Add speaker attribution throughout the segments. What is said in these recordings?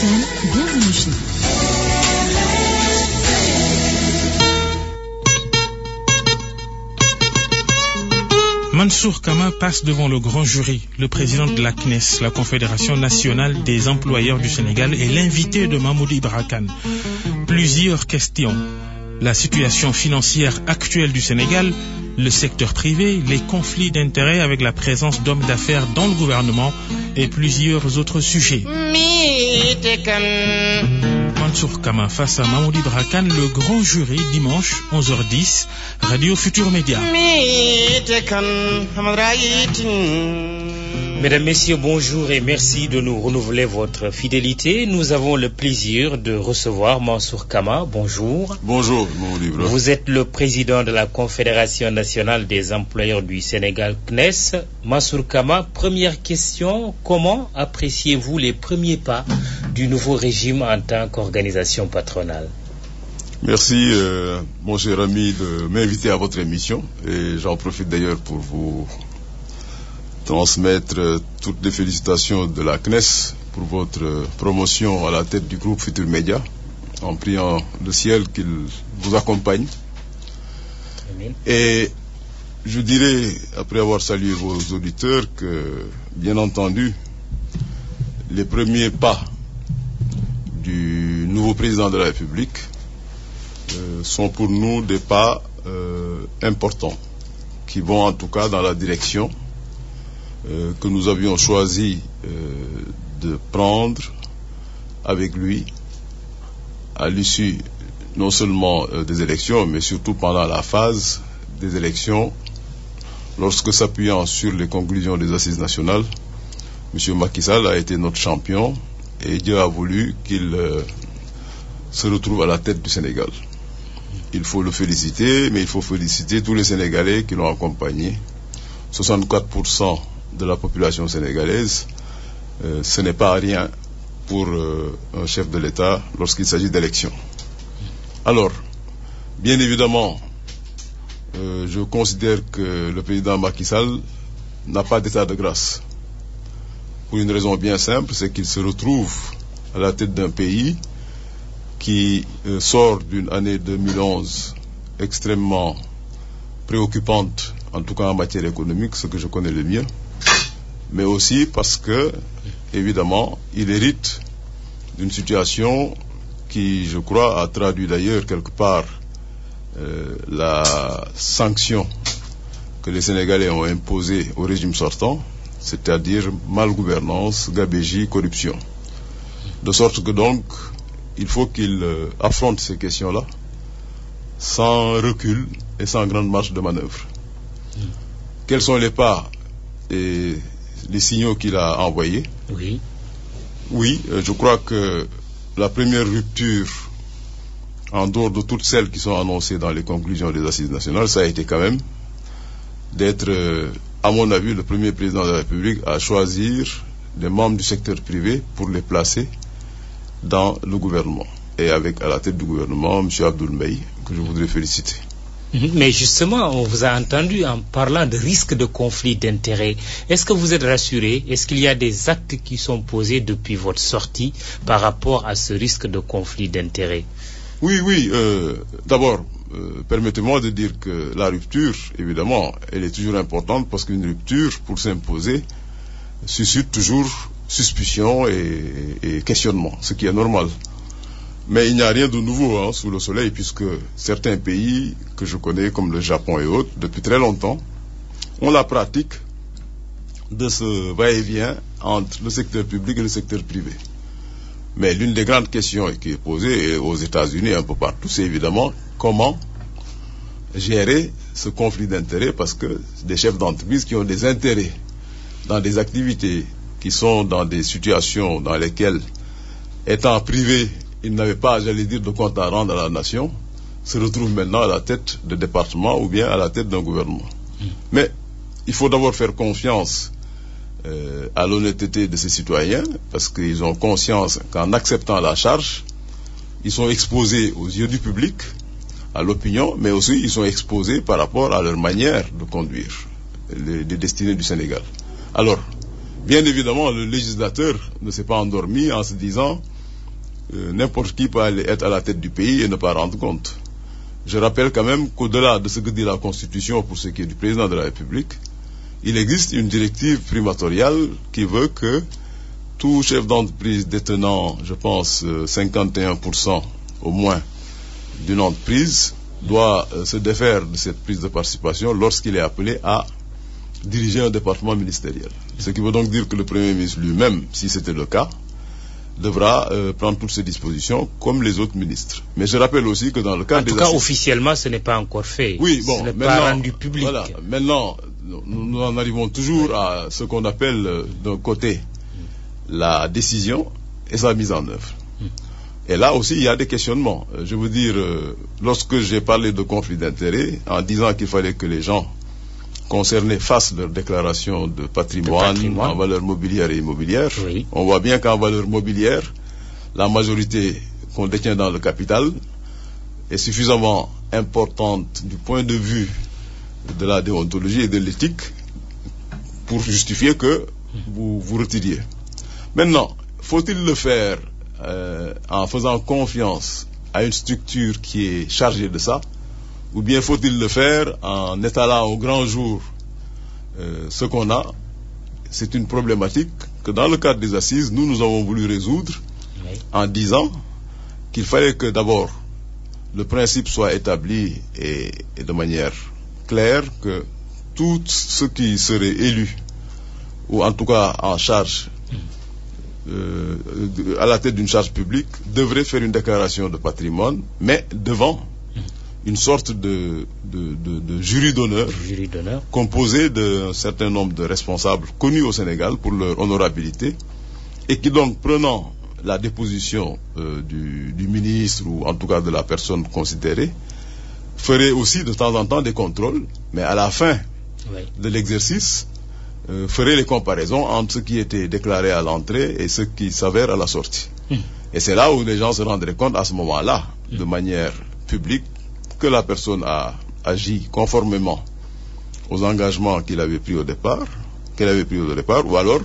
Speaker 1: FM, bienvenue chez vous.
Speaker 2: Mansour Kama passe devant le grand jury. Le président de la CNES, la Confédération nationale des employeurs du Sénégal, est l'invité de Mamoudou Ibra Kane. Plusieurs questions. La situation financière actuelle du Sénégal, le secteur privé, les conflits d'intérêts avec la présence d'hommes d'affaires dans le gouvernement et plusieurs autres sujets. Mansour Kama face à Mamoudou Ibra Kane, le grand jury, dimanche 11h10, Radio Futur Média.
Speaker 3: Mesdames, Messieurs, bonjour et merci de nous renouveler votre fidélité. Nous avons le plaisir de recevoir Mansour Kama. Bonjour.
Speaker 4: Bonjour, mon livre.
Speaker 3: Vous êtes le président de la Confédération nationale des employeurs du Sénégal, CNES. Mansour Kama, première question, comment appréciez-vous les premiers pas du nouveau régime en tant qu'organisation patronale?
Speaker 4: Merci, mon cher ami, de m'inviter à votre émission. Et j'en profite d'ailleurs pour vous transmettre toutes les félicitations de la CNES pour votre promotion à la tête du groupe Futur Média, en priant le ciel qu'il vous accompagne.
Speaker 3: Amen.
Speaker 4: Et je dirais, après avoir salué vos auditeurs, que, bien entendu, les premiers pas du nouveau président de la République sont pour nous des pas importants, qui vont en tout cas dans la direction que nous avions choisi de prendre avec lui à l'issue non seulement des élections, mais surtout pendant la phase des élections, lorsque, s'appuyant sur les conclusions des assises nationales, M. Macky Sall a été notre champion et Dieu a voulu qu'il se retrouve à la tête du Sénégal. Il faut le féliciter, mais il faut féliciter tous les Sénégalais qui l'ont accompagné. 64% de la population sénégalaise, ce n'est pas rien pour un chef de l'État lorsqu'il s'agit d'élections. Alors, bien évidemment, je considère que le président Macky Sall n'a pas d'état de grâce. Pour une raison bien simple, c'est qu'il se retrouve à la tête d'un pays qui sort d'une année 2011 extrêmement préoccupante, en tout cas en matière économique, ce que je connais le mieux, mais aussi parce que, évidemment, il hérite d'une situation qui, je crois, a traduit d'ailleurs quelque part la sanction que les Sénégalais ont imposée au régime sortant, c'est-à-dire malgouvernance, gabegie, corruption. De sorte que donc, il faut qu'il affronte ces questions-là sans recul et sans grande marge de manœuvre. Quels sont les pas et les signaux qu'il a envoyés? Oui, je crois que la première rupture, en dehors de toutes celles qui sont annoncées dans les conclusions des assises nationales, ça a été quand même d'être, à mon avis, le premier président de la République à choisir des membres du secteur privé pour les placer dans le gouvernement. Et avec à la tête du gouvernement, M. Abdoul Mbaye, que je voudrais féliciter.
Speaker 3: Mais justement, on vous a entendu en parlant de risque de conflit d'intérêts. Est-ce que vous êtes rassuré? Est-ce qu'il y a des actes qui sont posés depuis votre sortie par rapport à ce risque de conflit d'intérêts?
Speaker 4: Oui. D'abord, permettez-moi de dire que la rupture, évidemment, elle est toujours importante parce qu'une rupture, pour s'imposer, suscite toujours suspicion et questionnement, ce qui est normal. Mais il n'y a rien de nouveau sous le soleil, puisque certains pays que je connais, comme le Japon et autres, depuis très longtemps, ont la pratique de ce va-et-vient entre le secteur public et le secteur privé. Mais l'une des grandes questions qui est posée aux États-Unis et un peu partout, c'est évidemment comment gérer ce conflit d'intérêts, parce que des chefs d'entreprise qui ont des intérêts dans des activités qui sont dans des situations dans lesquelles, étant privés, ils n'avaient pas, j'allais dire, de compte à rendre à la nation, se retrouvent maintenant à la tête de département ou bien à la tête d'un gouvernement. Mais il faut d'abord faire confiance à l'honnêteté de ces citoyens, parce qu'ils ont conscience qu'en acceptant la charge, ils sont exposés aux yeux du public, à l'opinion, mais aussi ils sont exposés par rapport à leur manière de conduire les destinées du Sénégal. Alors, bien évidemment, le législateur ne s'est pas endormi en se disant n'importe qui peut aller être à la tête du pays et ne pas rendre compte. Je rappelle quand même qu'au-delà de ce que dit la Constitution pour ce qui est du président de la République, il existe une directive primatoriale qui veut que tout chef d'entreprise détenant, je pense, 51% au moins d'une entreprise doit se défaire de cette prise de participation lorsqu'il est appelé à diriger un département ministériel. Ce qui veut donc dire que le Premier ministre lui-même, si c'était le cas, devra prendre toutes ces dispositions comme les autres ministres. Mais je rappelle aussi que dans le cadre
Speaker 3: des assises... En tout cas, officiellement, ce n'est pas encore fait.
Speaker 4: Oui, bon,
Speaker 3: ce n'est pas rendu public.
Speaker 4: Voilà, maintenant, nous en arrivons toujours à ce qu'on appelle d'un côté la décision et sa mise en œuvre. Et là aussi, il y a des questionnements. Je veux dire, lorsque j'ai parlé de conflit d'intérêts, en disant qu'il fallait que les gens concernés fassent leur déclaration de patrimoine en valeur mobilière et immobilière, oui. On voit bien qu'en valeur mobilière, la majorité qu'on détient dans le capital est suffisamment importante du point de vue de la déontologie et de l'éthique pour justifier que vous retiriez. Maintenant, faut-il le faire en faisant confiance à une structure qui est chargée de ça, ou bien faut-il le faire en étalant au grand jour ce qu'on a? C'est une problématique que dans le cadre des assises, nous avons voulu résoudre en disant qu'il fallait que d'abord le principe soit établi et de manière claire que tous ceux qui seraient élus, ou en tout cas en charge à la tête d'une charge publique, devrait faire une déclaration de patrimoine, mais devant une sorte de jury d'honneur composé d'un certain nombre de responsables connus au Sénégal pour leur honorabilité, et qui donc, prenant la déposition du ministre ou en tout cas de la personne considérée, ferait aussi de temps en temps des contrôles, mais à la fin de l'exercice, ferait les comparaisons entre ce qui était déclaré à l'entrée et ce qui s'avère à la sortie. Et c'est là où les gens se rendraient compte à ce moment-là, de manière publique, que la personne a agi conformément aux engagements qu'il avait pris au départ, ou alors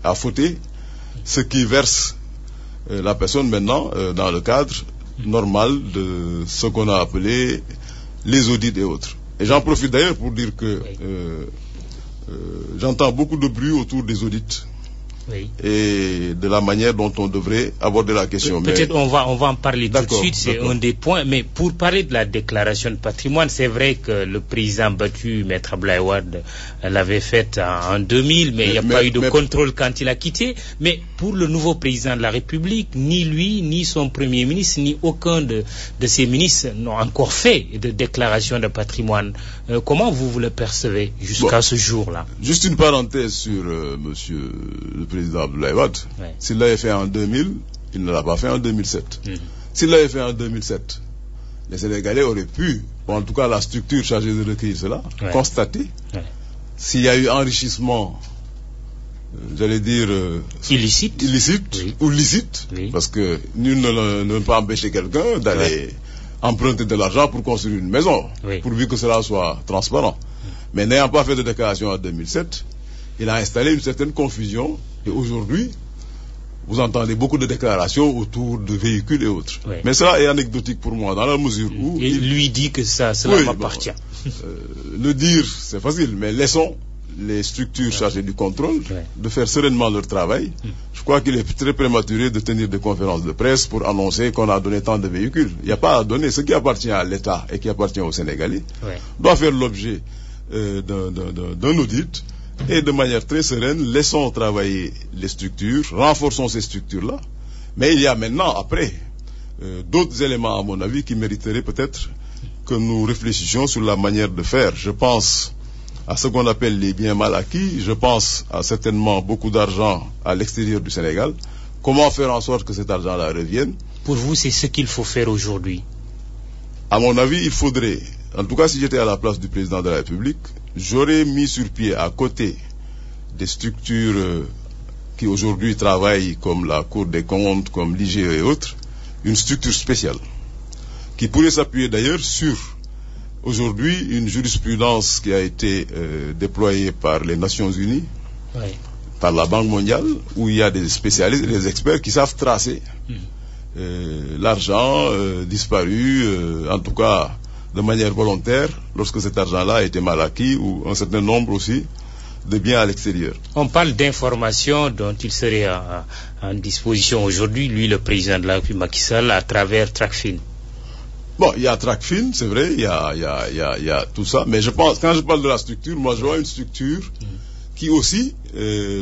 Speaker 4: a fauté ce qui verse la personne maintenant dans le cadre normal de ce qu'on a appelé les audits et autres. Et j'en profite d'ailleurs pour dire que j'entends beaucoup de bruit autour des audits et de la manière dont on devrait aborder la question.
Speaker 3: Peut-être on va en parler tout de suite, c'est un des points. Mais pour parler de la déclaration de patrimoine, c'est vrai que le président battu, Maître Abdoulaye Wade, l'avait faite en 2000, mais il n'y a pas eu de contrôle quand il a quitté. Mais pour le nouveau président de la République, ni lui, ni son premier ministre, ni aucun de ses ministres n'ont encore fait de déclaration de patrimoine. Comment vous le percevez jusqu'à ce jour-là?
Speaker 4: Juste une parenthèse sur monsieur le président Abdoulaye Wade. S'il l'avait fait en 2000, il ne l'a pas fait en 2007. S'il l'avait fait en 2007, les Sénégalais auraient pu, ou en tout cas la structure chargée de recueillir cela, constater s'il y a eu enrichissement, j'allais dire,
Speaker 3: illicite
Speaker 4: ou licite, parce que nul ne peut pas empêcher quelqu'un d'aller emprunter de l'argent pour construire une maison, pourvu que cela soit transparent. Mais n'ayant pas fait de déclaration en 2007, il a installé une certaine confusion, et aujourd'hui, vous entendez beaucoup de déclarations autour de véhicules et autres. Mais cela est anecdotique pour moi, dans la mesure où...
Speaker 3: Il lui dit que cela m'appartient.
Speaker 4: Le dire, c'est facile, mais laissons les structures chargées du contrôle de faire sereinement leur travail. Je crois qu'il est très prématuré de tenir des conférences de presse pour annoncer qu'on a donné tant de véhicules. Il n'y a pas à donner. Ce qui appartient à l'État et qui appartient aux Sénégalais doit faire l'objet d'un audit. Et de manière très sereine, laissons travailler les structures, renforçons ces structures-là. Mais il y a maintenant, après, d'autres éléments, à mon avis, qui mériteraient peut-être que nous réfléchissions sur la manière de faire. Je pense à ce qu'on appelle les biens mal acquis. Je pense à certainement beaucoup d'argent à l'extérieur du Sénégal. Comment faire en sorte que cet argent-là revienne?
Speaker 3: Pour vous, c'est ce qu'il faut faire aujourd'hui?
Speaker 4: À mon avis, il faudrait, en tout cas si j'étais à la place du président de la République, j'aurais mis sur pied, à côté des structures qui aujourd'hui travaillent comme la Cour des comptes, comme l'IGE et autres, une structure spéciale qui pourrait s'appuyer d'ailleurs sur aujourd'hui une jurisprudence qui a été déployée par les Nations Unies, par la Banque mondiale, où il y a des spécialistes et des experts qui savent tracer l'argent disparu, en tout cas de manière volontaire, lorsque cet argent-là a été mal acquis, ou un certain nombre aussi de biens à l'extérieur.
Speaker 3: On parle d'informations dont il serait en disposition aujourd'hui, lui, le président de la République, Macky Sall, à travers Tracfin.
Speaker 4: Bon, il y a Tracfin, c'est vrai, il y a tout ça, mais je pense, quand je parle de la structure, moi je vois une structure qui aussi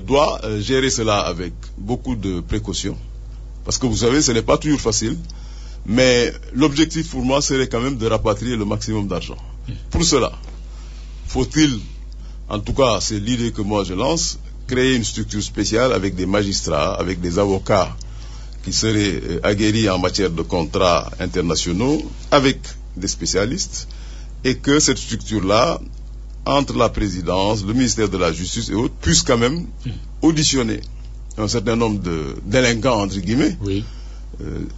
Speaker 4: doit gérer cela avec beaucoup de précautions. Parce que vous savez, ce n'est pas toujours facile, mais l'objectif pour moi serait quand même de rapatrier le maximum d'argent. Pour cela, faut-il, en tout cas c'est l'idée que moi je lance, créer une structure spéciale avec des magistrats, avec des avocats qui seraient aguerris en matière de contrats internationaux, avec des spécialistes, et que cette structure-là, entre la présidence, le ministère de la Justice et autres, puisse quand même auditionner un certain nombre de délinquants, entre guillemets,
Speaker 3: oui.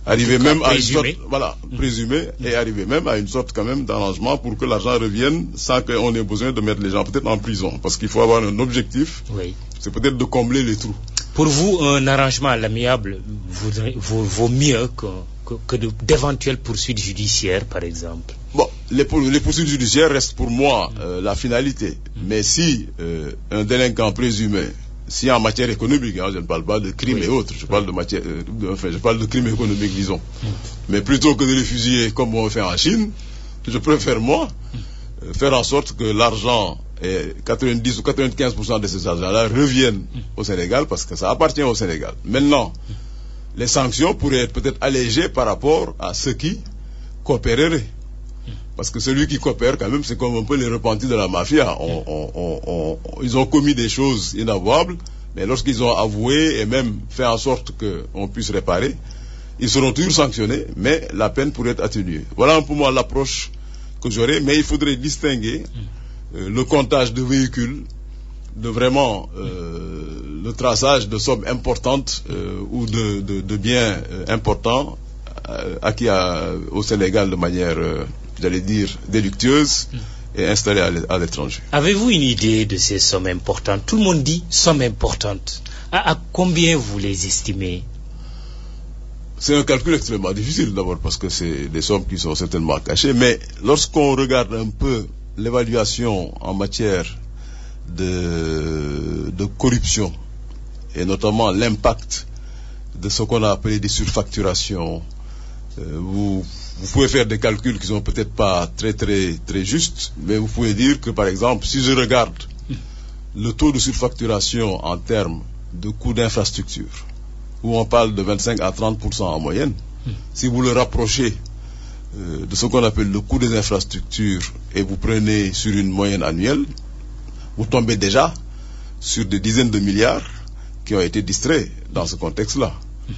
Speaker 4: Arriver même à une sorte, voilà, présumé, et arriver même à une sorte quand même d'arrangement pour que l'argent revienne sans qu'on ait besoin de mettre les gens peut-être en prison. Parce qu'il faut avoir un objectif,
Speaker 3: oui.
Speaker 4: C'est peut-être de combler les trous.
Speaker 3: Pour vous, un arrangement à l'amiable vaut mieux que d'éventuelles poursuites judiciaires, par exemple?
Speaker 4: Bon, les poursuites judiciaires restent pour moi la finalité. Mais si un délinquant présumé, si en matière économique, je ne parle pas de crime et autres, je parle de matière, je parle de crime économique, disons. Mais plutôt que de les fusiller comme on fait en Chine, je préfère moi faire en sorte que l'argent, 90 ou 95% de ces argents-là reviennent au Sénégal parce que ça appartient au Sénégal. Maintenant, les sanctions pourraient être peut-être allégées par rapport à ceux qui coopéreraient. Parce que celui qui coopère, quand même, c'est comme un peu les repentis de la mafia. Ils ont commis des choses inavouables, mais lorsqu'ils ont avoué et même fait en sorte qu'on puisse réparer, ils seront toujours sanctionnés, mais la peine pourrait être atténuée. Voilà pour moi l'approche que j'aurais, mais il faudrait distinguer le comptage de véhicules, de vraiment le traçage de sommes importantes ou de biens importants acquis au Sénégal de manière... j'allais dire, délictueuse et installée à l'étranger.
Speaker 3: Avez-vous une idée de ces sommes importantes? Tout le monde dit sommes importantes. À combien vous les estimez?
Speaker 4: C'est un calcul extrêmement difficile d'abord parce que c'est des sommes qui sont certainement cachées, mais lorsqu'on regarde un peu l'évaluation en matière de corruption et notamment l'impact de ce qu'on a appelé des surfacturations, vous pouvez faire des calculs qui sont peut-être pas très justes, mais vous pouvez dire que par exemple, si je regarde le taux de surfacturation en termes de coûts d'infrastructure, où on parle de 25 à 30% en moyenne, si vous le rapprochez de ce qu'on appelle le coût des infrastructures et vous prenez sur une moyenne annuelle, vous tombez déjà sur des dizaines de milliards qui ont été distraits dans ce contexte-là.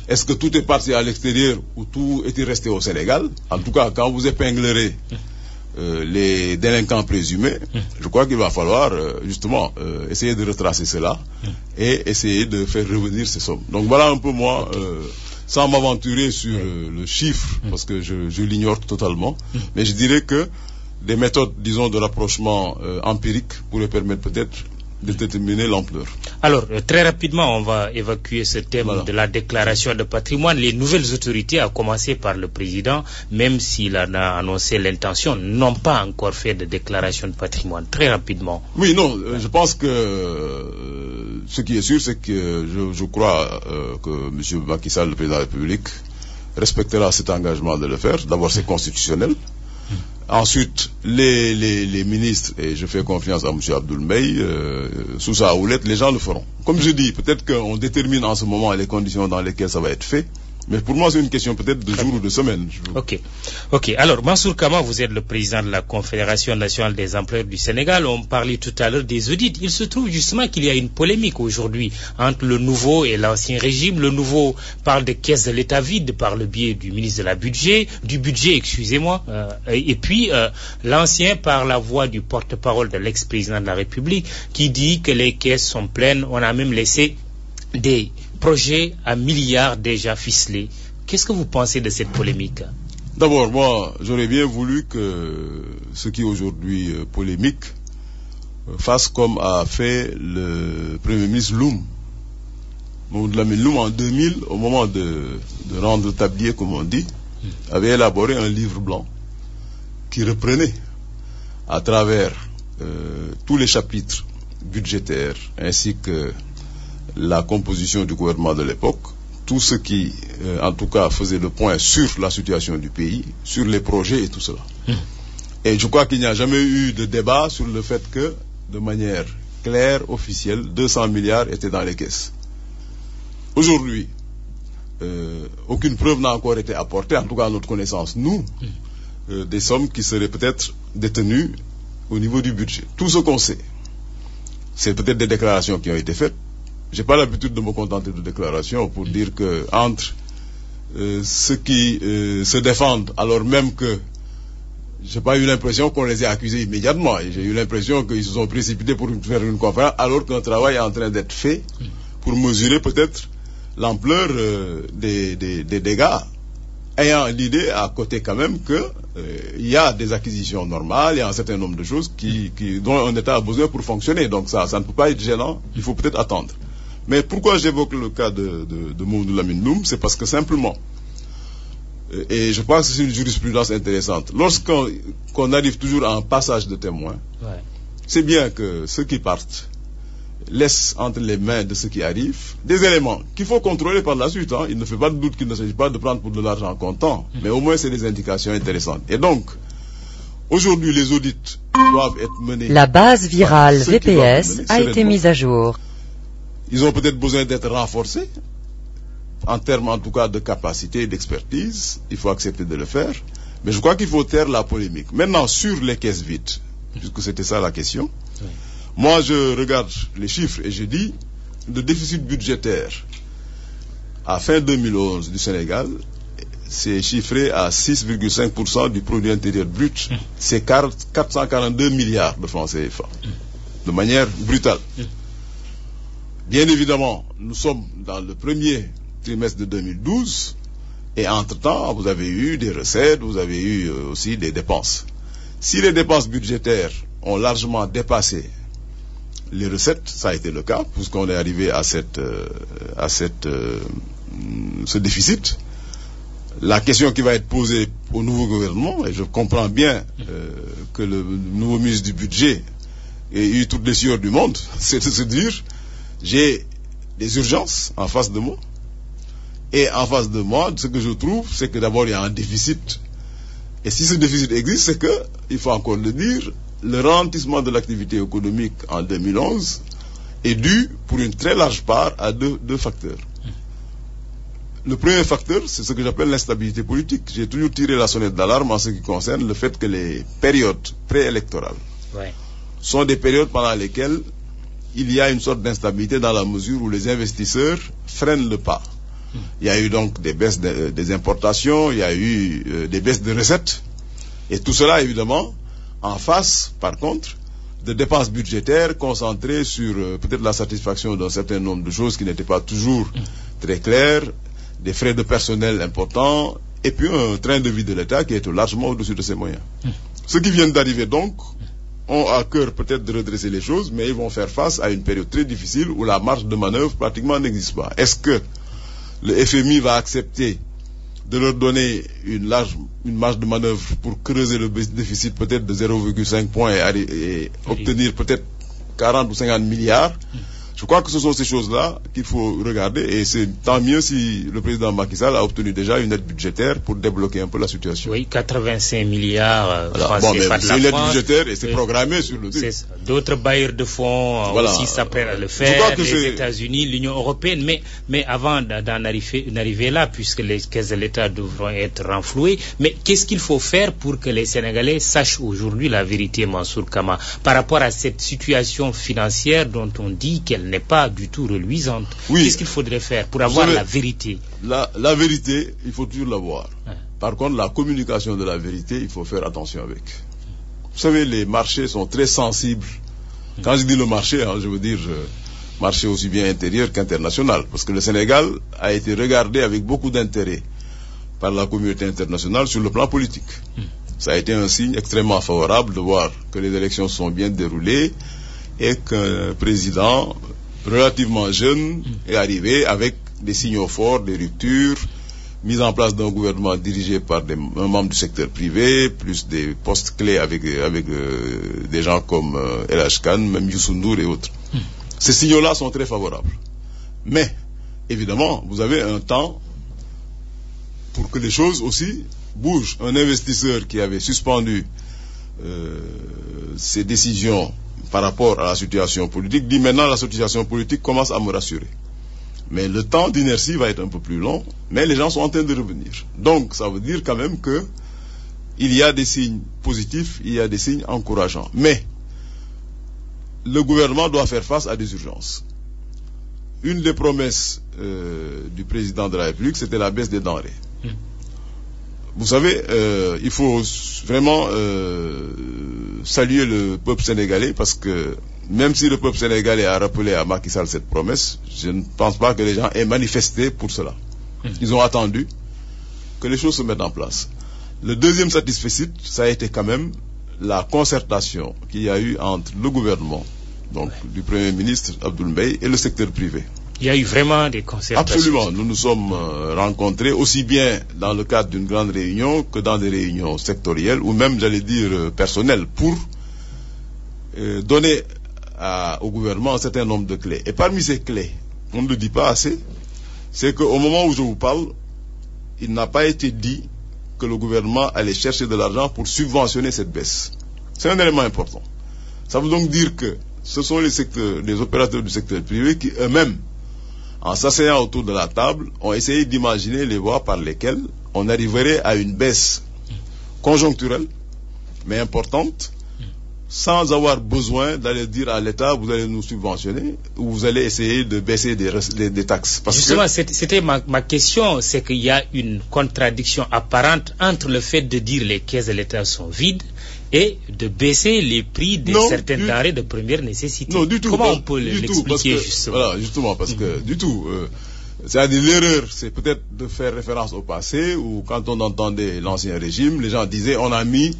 Speaker 4: Est-ce que tout est parti à l'extérieur ou tout était resté au Sénégal? En tout cas, quand vous épinglerez les délinquants présumés, je crois qu'il va falloir justement essayer de retracer cela et essayer de faire revenir ces sommes. Donc voilà un peu moi, sans m'aventurer sur le chiffre, parce que je l'ignore totalement, mais je dirais que des méthodes, disons, de rapprochement empirique pourraient permettre peut-être de déterminer l'ampleur.
Speaker 3: Alors, très rapidement, on va évacuer ce thème de la déclaration de patrimoine. Les nouvelles autorités, à commencer par le président, même s'il en a annoncé l'intention, n'ont pas encore fait de déclaration de patrimoine. Très rapidement.
Speaker 4: Oui, non, je pense que ce qui est sûr, c'est que je crois que M. Macky Sall, le président de la République, respectera cet engagement de le faire. D'abord, c'est constitutionnel. Ensuite, les ministres, et je fais confiance à M. Abdoul Mbaye, sous sa houlette, les gens le feront. Comme je dis, peut-être qu'on détermine en ce moment les conditions dans lesquelles ça va être fait, mais pour moi c'est une question peut-être de jours ou de semaines.
Speaker 3: Ok. Alors, Mansour Kama, vous êtes le président de la Confédération nationale des employeurs du Sénégal. On parlait tout à l'heure des audits. Il se trouve justement qu'il y a une polémique aujourd'hui entre le nouveau et l'ancien régime. Le nouveau parle de caisse de l'État vide par le biais du ministre du budget, excusez-moi. Et puis, l'ancien par la voix du porte-parole de l'ex-président de la République qui dit que les caisses sont pleines. On a même laissé des projets à milliards déjà ficelés. Qu'est-ce que vous pensez de cette polémique?
Speaker 4: D'abord, moi, j'aurais bien voulu que ce qui est aujourd'hui polémique fasse comme a fait le Premier ministre Loum. Mamadou Lamine Loum en 2000, au moment de de rendre tablier, comme on dit, avait élaboré un livre blanc qui reprenait à travers tous les chapitres budgétaires ainsi que la composition du gouvernement de l'époque, tout ce qui, en tout cas, faisait le point sur la situation du pays, sur les projets et tout cela. Et je crois qu'il n'y a jamais eu de débat sur le fait que, de manière claire, officielle, 200 milliards étaient dans les caisses. Aujourd'hui, aucune preuve n'a encore été apportée, en tout cas à notre connaissance, nous, des sommes qui seraient peut-être détenues au niveau du budget. Tout ce qu'on sait, c'est peut-être des déclarations qui ont été faites. J'ai pas l'habitude de me contenter de déclarations pour dire que entre ceux qui se défendent, alors même que j'ai pas eu l'impression qu'on les ait accusés immédiatement. J'ai eu l'impression qu'ils se sont précipités pour faire une conférence, alors qu'un travail est en train d'être fait pour mesurer peut-être l'ampleur des dégâts, ayant l'idée à côté quand même que il y a des acquisitions normales, il y a un certain nombre de choses dont un État a besoin pour fonctionner. Donc ça ne peut pas être gênant, il faut peut-être attendre. Mais pourquoi j'évoque le cas de Mamadou Lamine Loum, c'est parce que simplement, et je pense que c'est une jurisprudence intéressante, lorsqu'on arrive toujours à un passage de témoin, c'est bien que ceux qui partent laissent entre les mains de ceux qui arrivent des éléments qu'il faut contrôler par la suite. Il ne fait pas de doute qu'il ne s'agit pas de prendre pour de l'argent comptant, mais au moins c'est des indications intéressantes. Et donc, aujourd'hui, les audits doivent être menés.
Speaker 1: La base virale VPS a été mise à jour.
Speaker 4: Ils ont peut-être besoin d'être renforcés, en termes en tout cas de capacité et d'expertise. Il faut accepter de le faire. Mais je crois qu'il faut taire la polémique. Maintenant, sur les caisses vides, puisque c'était ça la question, moi je regarde les chiffres et je dis, le déficit budgétaire à fin 2011 du Sénégal, c'est chiffré à 6,5% du produit intérieur brut. C'est 442 milliards de francs CFA, de manière brutale. Bien évidemment, nous sommes dans le premier trimestre de 2012 et entre-temps, vous avez eu des recettes, vous avez eu aussi des dépenses. Si les dépenses budgétaires ont largement dépassé les recettes, ça a été le cas, puisqu'on est arrivé à ce déficit. La question qui va être posée au nouveau gouvernement, et je comprends bien que le nouveau ministre du budget ait eu toutes les sueurs du monde, c'est de se dire, j'ai des urgences en face de moi, et en face de moi, ce que je trouve, c'est que d'abord il y a un déficit. Et si ce déficit existe, c'est que, il faut encore le dire, le ralentissement de l'activité économique en 2011 est dû pour une très large part à deux facteurs. Le premier facteur, c'est ce que j'appelle l'instabilité politique. J'ai toujours tiré la sonnette d'alarme en ce qui concerne le fait que les périodes préélectorales sont des périodes pendant lesquelles il y a une sorte d'instabilité dans la mesure où les investisseurs freinent le pas. Il y a eu donc des baisses des importations, il y a eu des baisses de recettes, et tout cela évidemment en face, par contre, de dépenses budgétaires concentrées sur peut-être la satisfaction d'un certain nombre de choses qui n'étaient pas toujours très claires, des frais de personnel importants, et puis un train de vie de l'État qui est largement au-dessus de ses moyens. Ceux qui viennent d'arriver donc ont à cœur peut-être de redresser les choses, mais ils vont faire face à une période très difficile où la marge de manœuvre pratiquement n'existe pas. Est-ce que le FMI va accepter de leur donner une marge de manœuvre pour creuser le déficit peut-être de 0,5 points et obtenir peut-être 40 ou 50 milliards? Je crois que ce sont ces choses-là qu'il faut regarder, et c'est tant mieux si le président Macky Sall a obtenu déjà une aide budgétaire pour débloquer un peu la situation.
Speaker 3: Oui, 85 milliards
Speaker 4: bon, mais c'est une aide budgétaire et c'est programmé sur le truc.
Speaker 3: D'autres bailleurs de fonds aussi s'apprêtent à le faire, les États-Unis, l'Union européenne, mais avant d'en arriver là, puisque les caisses de l'État devront être renflouées, mais qu'est-ce qu'il faut faire pour que les Sénégalais sachent aujourd'hui la vérité, Mansour Kama, par rapport à cette situation financière dont on dit qu'elle n'est pas du tout reluisante? Qu'est-ce qu'il faudrait faire pour avoir la vérité?
Speaker 4: La vérité, il faut toujours l'avoir. Par contre, la communication de la vérité, il faut faire attention avec. Vous savez, les marchés sont très sensibles. Quand je dis le marché, je veux dire marché aussi bien intérieur qu'international, parce que le Sénégal a été regardé avec beaucoup d'intérêt par la communauté internationale sur le plan politique. Ça a été un signe extrêmement favorable de voir que les élections se sont bien déroulées et qu'un président relativement jeune est arrivé avec des signaux forts, des ruptures, mise en place d'un gouvernement dirigé par un membre du secteur privé, plus des postes clés avec des gens comme El Hadj Khan, même Youssou N'Dour et autres. Ces signaux-là sont très favorables. Mais, évidemment, vous avez un temps pour que les choses aussi bougent. Un investisseur qui avait suspendu ses décisions par rapport à la situation politique dit maintenant la situation politique commence à me rassurer. Mais le temps d'inertie va être un peu plus long, mais les gens sont en train de revenir. Donc, ça veut dire quand même que il y a des signes positifs, il y a des signes encourageants. Mais le gouvernement doit faire face à des urgences. Une des promesses du président de la République, c'était la baisse des denrées. Vous savez, il faut vraiment saluer le peuple sénégalais parce que même si le peuple sénégalais a rappelé à Macky Sall cette promesse, je ne pense pas que les gens aient manifesté pour cela. Ils ont attendu que les choses se mettent en place. Le deuxième satisfecit, ça a été quand même la concertation qu'il y a eu entre le gouvernement, donc du Premier ministre Abdoul Mbaye, et le secteur privé.
Speaker 3: Il y a eu vraiment des concertations.
Speaker 4: Absolument. Nous nous sommes rencontrés aussi bien dans le cadre d'une grande réunion que dans des réunions sectorielles ou même, j'allais dire, personnelles pour donner au gouvernement un certain nombre de clés. Et parmi ces clés, on ne le dit pas assez, c'est qu'au moment où je vous parle, il n'a pas été dit que le gouvernement allait chercher de l'argent pour subventionner cette baisse. C'est un élément important. Ça veut donc dire que ce sont les opérateurs du secteur privé qui eux-mêmes, en s'asseyant autour de la table, ont essayé d'imaginer les voies par lesquelles on arriverait à une baisse conjoncturelle, mais importante, sans avoir besoin d'aller dire à l'État, vous allez nous subventionner, ou vous allez essayer de baisser des taxes. Parce
Speaker 3: justement, c'était ma question, c'est qu'il y a une contradiction apparente entre le fait de dire les caisses de l'État sont vides et de baisser les prix de certaines denrées de première nécessité.
Speaker 4: Non, du tout.
Speaker 3: Comment on peut l'expliquer justement?
Speaker 4: Voilà, justement, parce que du tout. C'est-à-dire l'erreur, c'est peut-être de faire référence au passé, où quand on entendait l'ancien régime, les gens disaient on a mis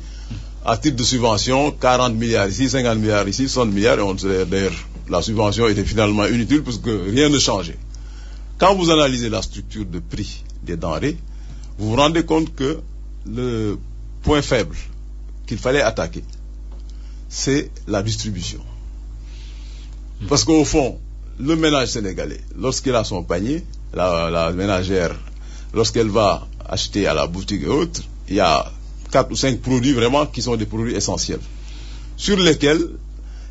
Speaker 4: à titre de subvention 40 milliards ici, 50 milliards ici, 60 milliards, et on sait d'ailleurs la subvention était finalement inutile parce que rien ne changeait. Quand vous analysez la structure de prix des denrées, vous vous rendez compte que le point faible qu'il fallait attaquer, c'est la distribution. Parce qu'au fond, le ménage sénégalais, lorsqu'il a son panier, la ménagère, lorsqu'elle va acheter à la boutique et autres, il y a 4 ou 5 produits vraiment qui sont des produits essentiels, sur lesquels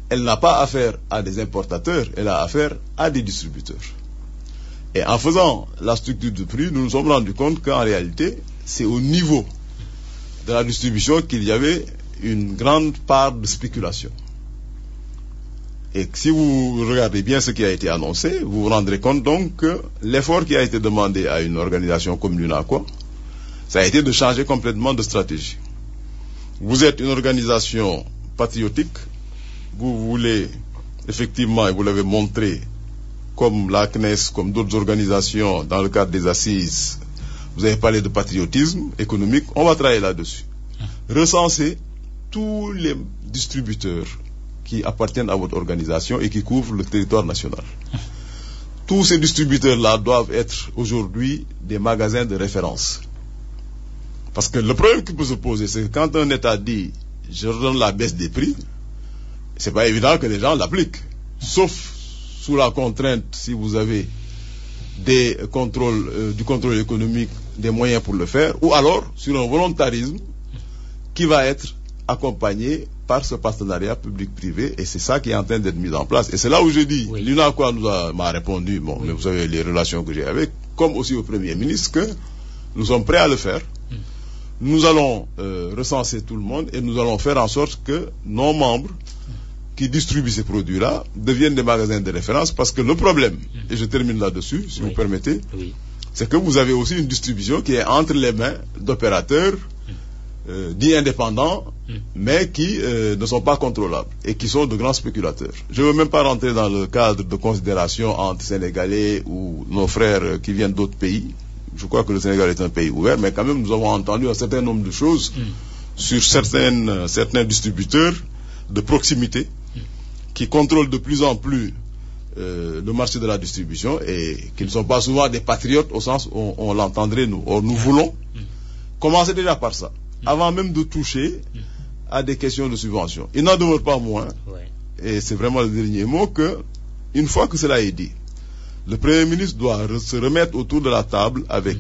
Speaker 4: elle n'a pas affaire à des importateurs, elle a affaire à des distributeurs. Et en faisant la structure de prix, nous nous sommes rendus compte qu'en réalité, c'est au niveau de la distribution qu'il y avait une grande part de spéculation. Et si vous regardez bien ce qui a été annoncé, vous vous rendrez compte donc que l'effort qui a été demandé à une organisation comme l'UNACOIS, ça a été de changer complètement de stratégie. Vous êtes une organisation patriotique, vous voulez effectivement, et vous l'avez montré, comme la CNES, comme d'autres organisations dans le cadre des assises, vous avez parlé de patriotisme économique, on va travailler là-dessus. Recensez tous les distributeurs qui appartiennent à votre organisation et qui couvrent le territoire national. Tous ces distributeurs-là doivent être aujourd'hui des magasins de référence. Parce que le problème qui peut se poser, c'est que quand un État dit « je redonne la baisse des prix », c'est pas évident que les gens l'appliquent. Sauf sous la contrainte, si vous avez du contrôle économique, des moyens pour le faire, ou alors sur un volontarisme qui va être accompagné par ce partenariat public-privé, et c'est ça qui est en train d'être mis en place. Et c'est là où je dis, l'UNACOIS m'a répondu, mais vous savez les relations que j'ai avec, comme aussi au Premier ministre, que nous sommes prêts à le faire. Nous allons recenser tout le monde et nous allons faire en sorte que nos membres qui distribuent ces produits-là deviennent des magasins de référence, parce que le problème, et je termine là-dessus, si vous permettez, c'est que vous avez aussi une distribution qui est entre les mains d'opérateurs dits indépendants, mais qui ne sont pas contrôlables et qui sont de grands spéculateurs. Je ne veux même pas rentrer dans le cadre de considération entre Sénégalais ou nos frères qui viennent d'autres pays. Je crois que le Sénégal est un pays ouvert, mais quand même nous avons entendu un certain nombre de choses sur certains distributeurs de proximité qui contrôlent de plus en plus le marché de la distribution et qui ne sont pas souvent des patriotes au sens où on l'entendrait nous. Or, nous voulons commencer déjà par ça, avant même de toucher à des questions de subvention. Il n'en demeure pas moins, et c'est vraiment le dernier mot, que une fois que cela est dit, le Premier ministre doit se remettre autour de la table avec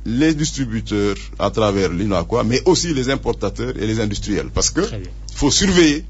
Speaker 4: les distributeurs à travers l'UNACOIS, mais aussi les importateurs et les industriels, parce que il faut surveiller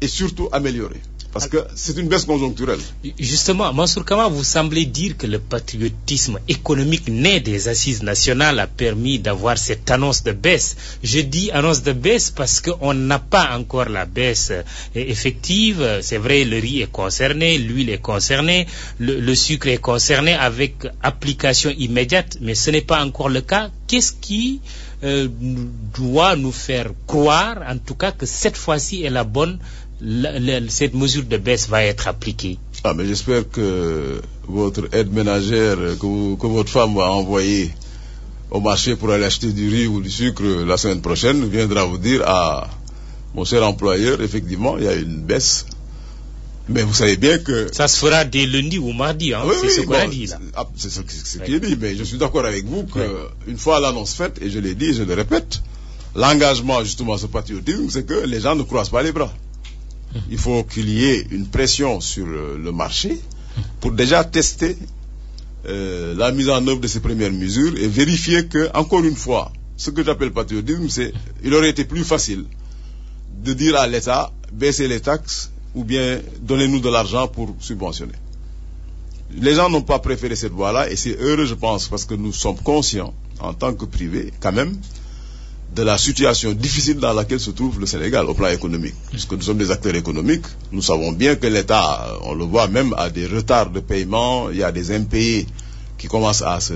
Speaker 4: et surtout améliorer. Parce que c'est une baisse conjoncturelle.
Speaker 3: Justement, Mansour Kama, vous semblez dire que le patriotisme économique né des assises nationales a permis d'avoir cette annonce de baisse. Je dis annonce de baisse parce qu'on n'a pas encore la baisse effective. C'est vrai, le riz est concerné, l'huile est concernée, le sucre est concerné avec application immédiate, mais ce n'est pas encore le cas. Qu'est-ce qui doit nous faire croire, en tout cas, que cette fois-ci est la bonne? Cette mesure de baisse va être appliquée.
Speaker 4: Mais j'espère que votre aide ménagère que votre femme va envoyer au marché pour aller acheter du riz ou du sucre la semaine prochaine viendra vous dire: ah, mon cher employeur, effectivement, il y a une baisse. Mais vous savez bien que...
Speaker 3: Ça se fera dès lundi ou mardi, hein? C'est ce qu'on a dit là.
Speaker 4: C'est ce qui est dit, mais je suis d'accord avec vous qu'une fois l'annonce faite, et je l'ai dit et je le répète, l'engagement justement, ce patriotisme, c'est que les gens ne croisent pas les bras. Il faut qu'il y ait une pression sur le marché pour déjà tester la mise en œuvre de ces premières mesures et vérifier que, encore une fois, ce que j'appelle patriotisme, c'est il aurait été plus facile de dire à l'État: baissez les taxes ou bien donnez-nous de l'argent pour subventionner. Les gens n'ont pas préféré cette voie-là et c'est heureux, je pense, parce que nous sommes conscients, en tant que privé, quand même, de la situation difficile dans laquelle se trouve le Sénégal au plan économique. Puisque nous sommes des acteurs économiques, nous savons bien que l'État, on le voit même, a des retards de paiement, il y a des impayés qui commencent à se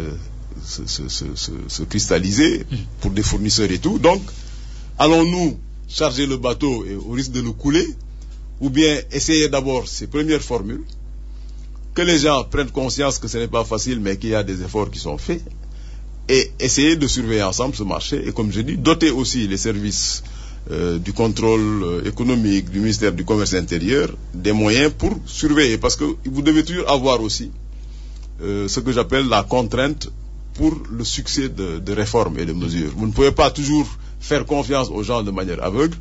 Speaker 4: cristalliser pour des fournisseurs et tout. Donc, allons-nous charger le bateau et au risque de le couler, ou bien essayer d'abord ces premières formules, que les gens prennent conscience que ce n'est pas facile, mais qu'il y a des efforts qui sont faits, et essayer de surveiller ensemble ce marché, et comme je dis, doter aussi les services du contrôle économique, du ministère du Commerce intérieur, des moyens pour surveiller, parce que vous devez toujours avoir aussi ce que j'appelle la contrainte pour le succès de réformes et de mesures. Vous ne pouvez pas toujours faire confiance aux gens de manière aveugle.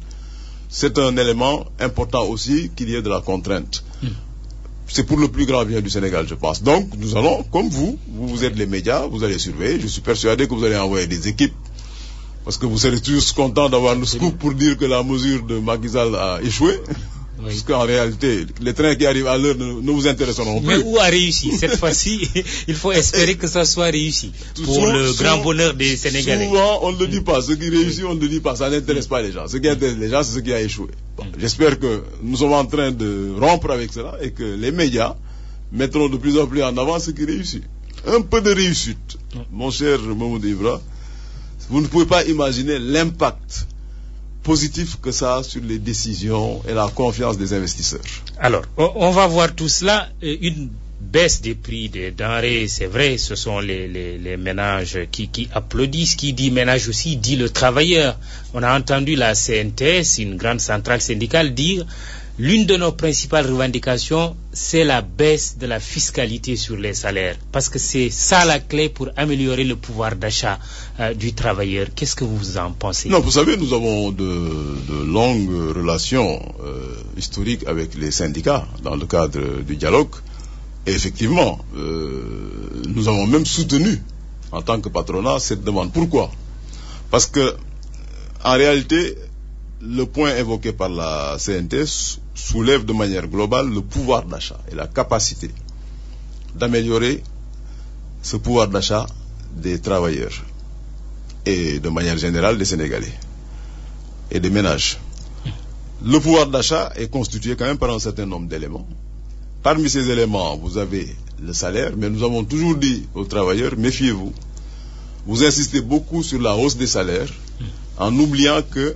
Speaker 4: C'est un élément important aussi qu'il y ait de la contrainte. C'est pour le plus grand bien du Sénégal, je pense. Donc, nous allons, comme vous êtes les médias, vous allez surveiller. Je suis persuadé que vous allez envoyer des équipes, parce que vous serez tous contents d'avoir le scoop pour dire que la mesure de Macky Sall a échoué. Oui. Parce qu'en réalité, les trains qui arrivent à l'heure ne vous intéresseront plus.
Speaker 3: Mais où a réussi? Cette fois-ci, il faut espérer que ça soit réussi. Pour le grand bonheur des Sénégalais.
Speaker 4: Souvent, on ne le dit pas. Ce qui réussit, on ne le dit pas. Ça n'intéresse pas les gens. Ce qui intéresse les gens, c'est ce qui a échoué. Bon, j'espère que nous sommes en train de rompre avec cela et que les médias mettront de plus en plus en avant ce qui réussit. Un peu de réussite. Mon cher Mamoud Ibra, vous ne pouvez pas imaginer l'impact positif que ça a sur les décisions et la confiance des investisseurs.
Speaker 3: Alors, on va voir tout cela. Une baisse des prix des denrées, c'est vrai, ce sont les ménages qui applaudissent. Qui dit ménage aussi dit le travailleur. On a entendu la CNTS, une grande centrale syndicale, dire: l'une de nos principales revendications, c'est la baisse de la fiscalité sur les salaires. Parce que c'est ça la clé pour améliorer le pouvoir d'achat du travailleur. Qu'est-ce que vous en pensez?
Speaker 4: Non, vous savez, nous avons de longues relations historiques avec les syndicats dans le cadre du dialogue. Et effectivement, nous avons même soutenu, en tant que patronat, cette demande. Pourquoi? Parce que, en réalité, le point évoqué par la CNTS soulève de manière globale le pouvoir d'achat et la capacité d'améliorer ce pouvoir d'achat des travailleurs et de manière générale des Sénégalais et des ménages. Le pouvoir d'achat est constitué quand même par un certain nombre d'éléments. Parmi ces éléments, vous avez le salaire, mais nous avons toujours dit aux travailleurs: méfiez-vous. Vous insistez beaucoup sur la hausse des salaires en oubliant que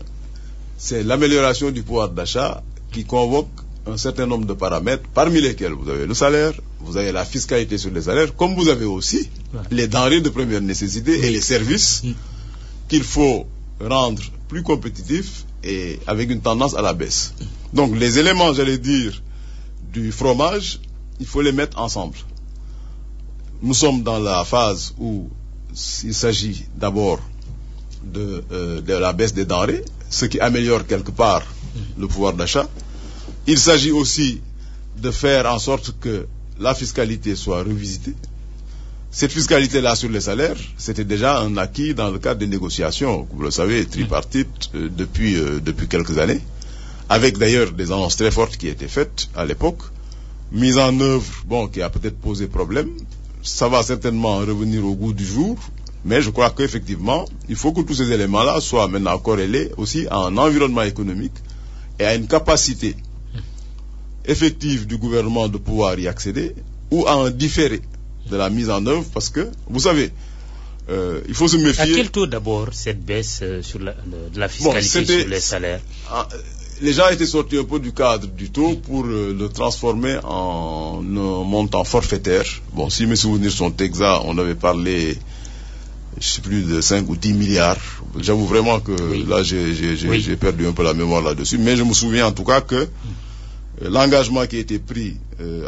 Speaker 4: c'est l'amélioration du pouvoir d'achat qui convoque un certain nombre de paramètres, parmi lesquels vous avez le salaire, vous avez la fiscalité sur les salaires, comme vous avez aussi les denrées de première nécessité et les services qu'il faut rendre plus compétitifs et avec une tendance à la baisse. Donc les éléments, j'allais dire, du fromage il faut les mettre ensemble. Nous sommes dans la phase où il s'agit d'abord de la baisse des denrées, ce qui améliore quelque part le pouvoir d'achat. Il s'agit aussi de faire en sorte que la fiscalité soit revisitée. Cette fiscalité-là sur les salaires, c'était déjà un acquis dans le cadre des négociations, vous le savez, tripartites depuis quelques années, avec d'ailleurs des annonces très fortes qui étaient faites à l'époque, mise en œuvre, qui a peut-être posé problème. Ça va certainement revenir au goût du jour, mais je crois qu'effectivement, il faut que tous ces éléments-là soient maintenant corrélés aussi à un environnement économique et à une capacité effective du gouvernement de pouvoir y accéder ou à un différé de la mise en œuvre, parce que, vous savez, il faut se méfier.
Speaker 3: À quel taux d'abord cette baisse de la fiscalité sur les salaires?
Speaker 4: Les gens étaient sortis un peu du cadre du taux pour le transformer en un montant forfaitaire. Si mes souvenirs sont exacts, on avait parlé, je sais plus, de 5 ou 10 milliards. J'avoue vraiment que là, j'ai perdu un peu la mémoire là-dessus. Mais je me souviens en tout cas que l'engagement qui a été pris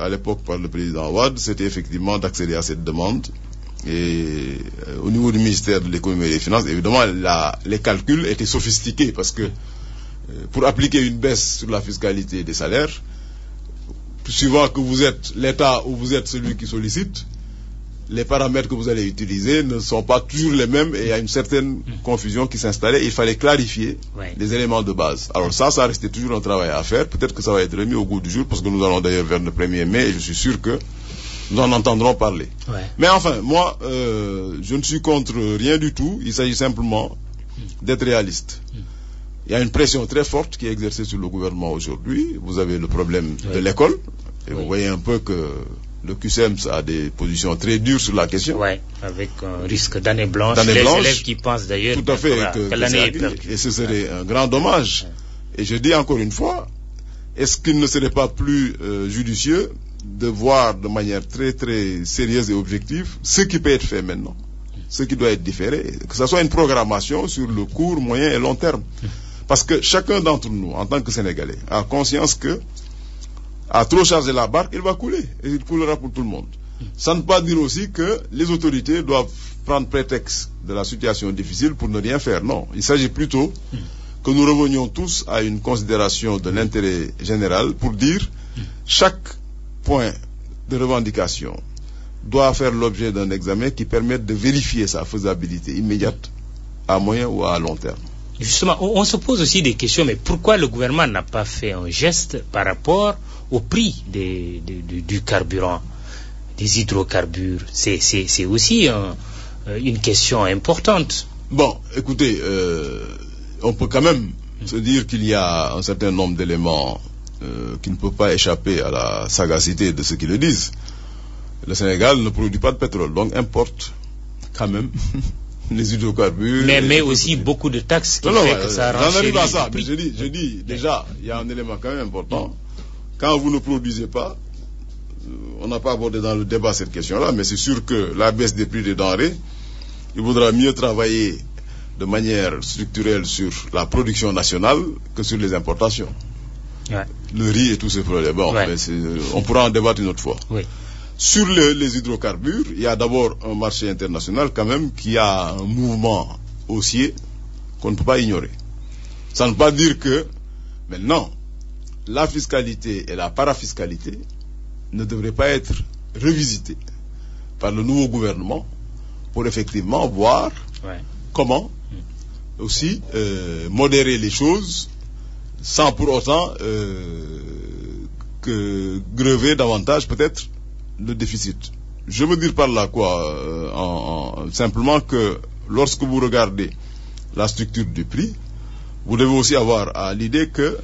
Speaker 4: à l'époque par le président Wade, c'était effectivement d'accéder à cette demande. Et au niveau du ministère de l'économie et des finances, évidemment, les calculs étaient sophistiqués parce que pour appliquer une baisse sur la fiscalité des salaires, suivant que vous êtes l'État ou vous êtes celui qui sollicite, les paramètres que vous allez utiliser ne sont pas toujours les mêmes et il y a une certaine confusion qui s'installait. Il fallait clarifier les éléments de base. Alors ça restait toujours un travail à faire. Peut-être que ça va être remis au goût du jour parce que nous allons d'ailleurs vers le 1er mai et je suis sûr que nous en entendrons parler. Mais enfin, moi, je ne suis contre rien du tout. Il s'agit simplement d'être réaliste. Il y a une pression très forte qui est exercée sur le gouvernement aujourd'hui. Vous avez le problème de l'école. Et vous voyez un peu que le QCEMS a des positions très dures sur la question.
Speaker 3: Avec un risque d'année blanche. Les élèves qui pensent d'ailleurs
Speaker 4: tout à fait
Speaker 3: que l'année est perdue.
Speaker 4: Et ce serait un grand dommage. Et je dis encore une fois, est-ce qu'il ne serait pas plus judicieux de voir de manière très très sérieuse et objective ce qui peut être fait maintenant, ce qui doit être différé, que ce soit une programmation sur le court, moyen et long terme. Parce que chacun d'entre nous, en tant que Sénégalais, a conscience que à trop charger la barque, il va couler. Et il coulera pour tout le monde. Ça ne veut pas dire aussi que les autorités doivent prendre prétexte de la situation difficile pour ne rien faire. Non, il s'agit plutôt que nous revenions tous à une considération de l'intérêt général pour dire chaque point de revendication doit faire l'objet d'un examen qui permette de vérifier sa faisabilité immédiate, à moyen ou à long terme.
Speaker 3: Justement, on se pose aussi des questions, mais pourquoi le gouvernement n'a pas fait un geste par rapport au prix du carburant, des hydrocarbures? C'est aussi une question importante.
Speaker 4: Écoutez, on peut quand même se dire qu'il y a un certain nombre d'éléments qui ne peuvent pas échapper à la sagacité de ceux qui le disent. Le Sénégal ne produit pas de pétrole, donc importe quand même les hydrocarbures.
Speaker 3: Mais aussi beaucoup de taxes qui fait que ça renchérit.
Speaker 4: J'en arrive à ça, mais je dis déjà, il y a un élément quand même important. Quand vous ne produisez pas, on n'a pas abordé dans le débat cette question-là, mais c'est sûr que la baisse des prix des denrées, il vaudra mieux travailler de manière structurelle sur la production nationale que sur les importations. Le riz et tous ces problèmes. Mais on pourra en débattre une autre fois. Sur les hydrocarbures, il y a d'abord un marché international quand même qui a un mouvement haussier qu'on ne peut pas ignorer. Ça ne veut pas dire que maintenant la fiscalité et la parafiscalité ne devraient pas être revisitées par le nouveau gouvernement pour effectivement voir comment aussi modérer les choses sans pour autant que grever davantage peut-être le déficit. Je veux dire par là quoi, simplement que lorsque vous regardez la structure du prix, vous devez aussi avoir à l'idée que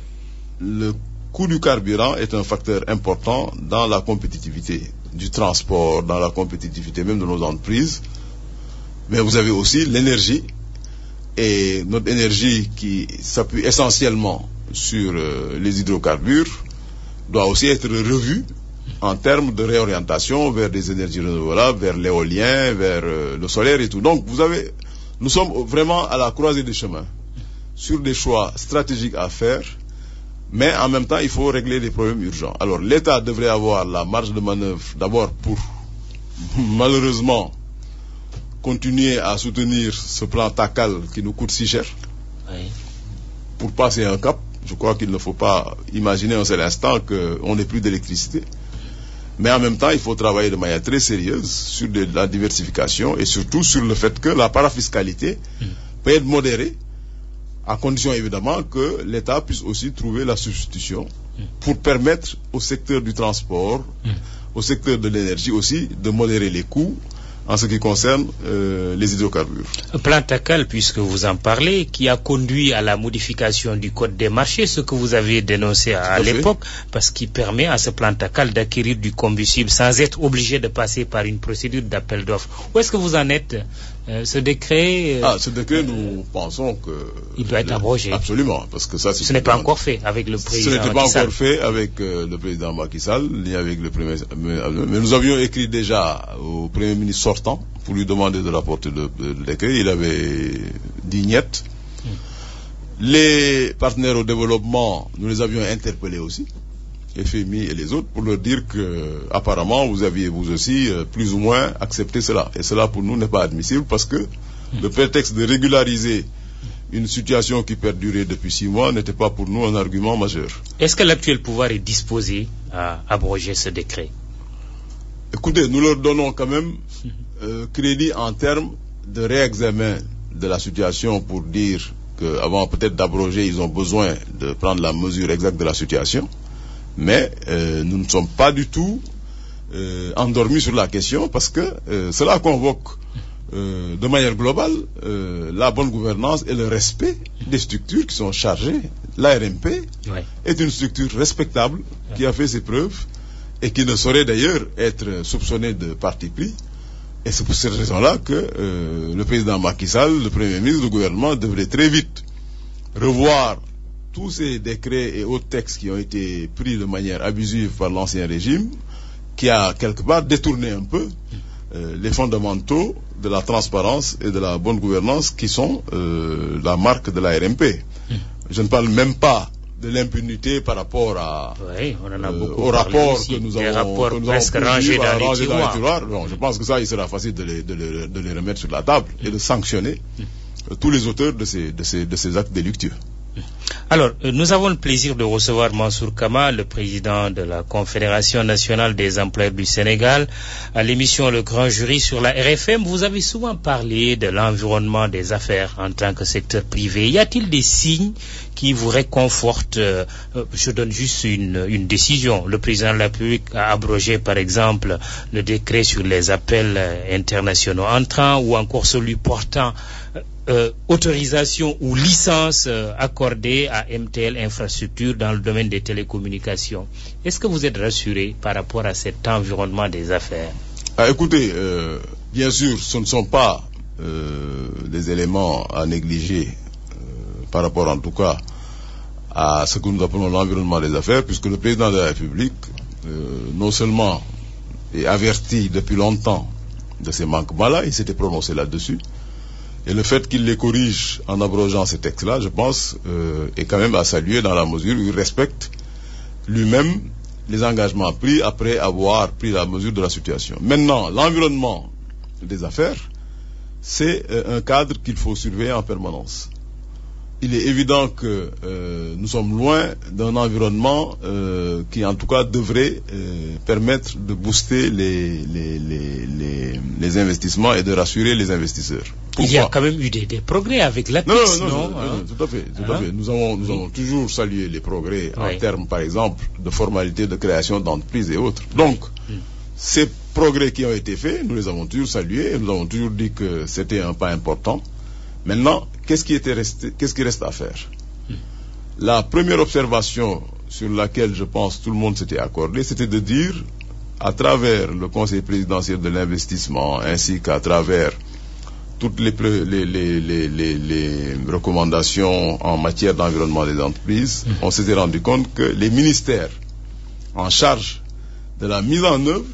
Speaker 4: le coût du carburant est un facteur important dans la compétitivité du transport, dans la compétitivité même de nos entreprises. Mais vous avez aussi l'énergie, et notre énergie qui s'appuie essentiellement sur les hydrocarbures doit aussi être revue en termes de réorientation vers des énergies renouvelables, vers l'éolien, vers le solaire et tout. Donc nous sommes vraiment à la croisée des chemins sur des choix stratégiques à faire, Mais en même temps, il faut régler les problèmes urgents. Alors, l'État devrait avoir la marge de manœuvre, d'abord pour, malheureusement, continuer à soutenir ce plan TACAL qui nous coûte si cher.
Speaker 3: Oui.
Speaker 4: Pour passer un cap, je crois qu'il ne faut pas imaginer un seul instant qu'on n'ait plus d'électricité. Mais en même temps, il faut travailler de manière très sérieuse sur la diversification et surtout sur le fait que la parafiscalité peut être modérée, à condition évidemment que l'État puisse aussi trouver la substitution pour permettre au secteur du transport, au secteur de l'énergie aussi, de modérer les coûts en ce qui concerne les hydrocarbures.
Speaker 3: Plan TACAL, puisque vous en parlez, qui a conduit à la modification du code des marchés, ce que vous avez dénoncé à l'époque, parce qu'il permet à ce plan TACAL d'acquérir du combustible sans être obligé de passer par une procédure d'appel d'offres. Où est-ce que vous en êtes? Ce décret...
Speaker 4: ce décret, nous pensons que...
Speaker 3: Il doit être abrogé.
Speaker 4: Absolument, parce que ça...
Speaker 3: Ce n'est pas encore fait avec le président
Speaker 4: Macky Sall. Ce n'était pas encore fait avec le président Macky Sall, ni avec le premier... Mais nous avions écrit déjà au premier ministre sortant pour lui demander de rapporter le décret. Il avait dit niet. Les partenaires au développement, nous les avions interpellés aussi, FMI et les autres, pour leur dire que apparemment vous aviez vous aussi plus ou moins accepté cela. Et cela pour nous n'est pas admissible parce que le prétexte de régulariser une situation qui perdurait depuis 6 mois n'était pas pour nous un argument majeur.
Speaker 3: Est-ce que l'actuel pouvoir est disposé à abroger ce décret?
Speaker 4: Écoutez, nous leur donnons quand même crédit en termes de réexamen de la situation pour dire qu'avant peut-être d'abroger, ils ont besoin de prendre la mesure exacte de la situation. Mais nous ne sommes pas du tout endormis sur la question parce que cela convoque de manière globale la bonne gouvernance et le respect des structures qui sont chargées. L'ARMP est une structure respectable qui a fait ses preuves et qui ne saurait d'ailleurs être soupçonnée de parti pris. Et c'est pour cette raison-là que le président Macky Sall, le premier ministre du gouvernement, devrait très vite revoir tous ces décrets et autres textes qui ont été pris de manière abusive par l'ancien régime, qui a quelque part détourné un peu les fondamentaux de la transparence et de la bonne gouvernance qui sont la marque de la RMP. Je ne parle même pas de l'impunité par rapport à,
Speaker 3: on en a beaucoup
Speaker 4: au rapport
Speaker 3: ici,
Speaker 4: que nous
Speaker 3: des
Speaker 4: avons
Speaker 3: presque rangés dans les tiroirs.
Speaker 4: Bon, je pense que ça, il sera facile de les remettre sur la table et de sanctionner tous les auteurs de ces actes délictueux.
Speaker 3: Alors, nous avons le plaisir de recevoir Mansour Kama, le président de la Confédération nationale des employeurs du Sénégal, à l'émission Le Grand Jury sur la RFM. Vous avez souvent parlé de l'environnement des affaires en tant que secteur privé. Y a-t-il des signes qui vous réconfortent? Je donne juste une décision. Le président de la République a abrogé, par exemple, le décret sur les appels internationaux entrants ou encore celui portant autorisation ou licence accordée à MTL Infrastructure dans le domaine des télécommunications. Est-ce que vous êtes rassuré par rapport à cet environnement des affaires?
Speaker 4: Écoutez, bien sûr, ce ne sont pas des éléments à négliger par rapport en tout cas à ce que nous appelons l'environnement des affaires, puisque le président de la République non seulement est averti depuis longtemps de ces manquements-là, il s'était prononcé là-dessus. Et le fait qu'il les corrige en abrogeant ces textes-là, je pense, est quand même à saluer dans la mesure où il respecte lui-même les engagements pris après avoir pris la mesure de la situation. Maintenant, l'environnement des affaires, c'est un cadre qu'il faut surveiller en permanence. Il est évident que nous sommes loin d'un environnement qui, en tout cas, devrait permettre de booster les investissements et de rassurer les investisseurs. Pourquoi?
Speaker 3: Il y a quand même eu des progrès avec l'APEX, non,
Speaker 4: tout à fait. Nous avons toujours salué les progrès en termes, par exemple, de formalités de création d'entreprises et autres. Donc, ces progrès qui ont été faits, nous les avons toujours salués et nous avons toujours dit que c'était un pas important. Maintenant, qu'est-ce qui reste à faire? La première observation sur laquelle je pense tout le monde s'était accordé, c'était de dire, à travers le Conseil présidentiel de l'investissement, ainsi qu'à travers toutes les recommandations en matière d'environnement des entreprises, on s'était rendu compte que les ministères en charge de la mise en œuvre